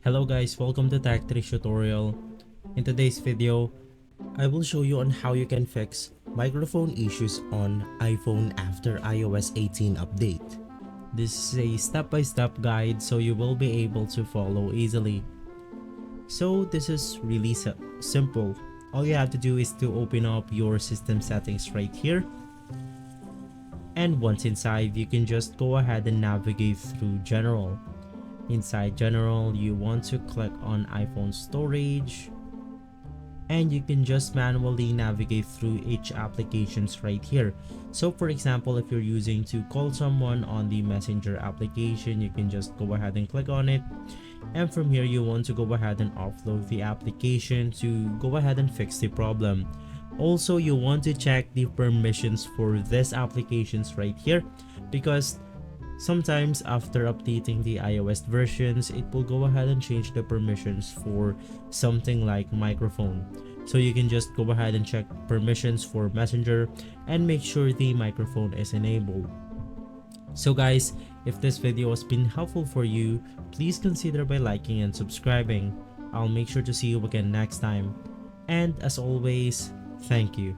Hello guys, welcome to Tech Tricks tutorial. In today's video, I will show you on how you can fix microphone issues on iPhone after iOS 18 update. This is a step-by-step guide so you will be able to follow easily. So this is really simple. All you have to do is to open up your system settings right here. And once inside, you can just go ahead and navigate through General. Inside General, you want to click on iPhone storage, and you can just manually navigate through each applications right here. So for example, if you're using to call someone on the Messenger application, you can just go ahead and click on it, and from here you want to go ahead and offload the application to go ahead and fix the problem. Also, you want to check the permissions for these applications right here, because sometimes after updating the iOS versions, it will go ahead and change the permissions for something like microphone. So you can just go ahead and check permissions for Messenger and make sure the microphone is enabled. So guys, if this video has been helpful for you, please consider by liking and subscribing. I'll make sure to see you again next time. And as always, thank you.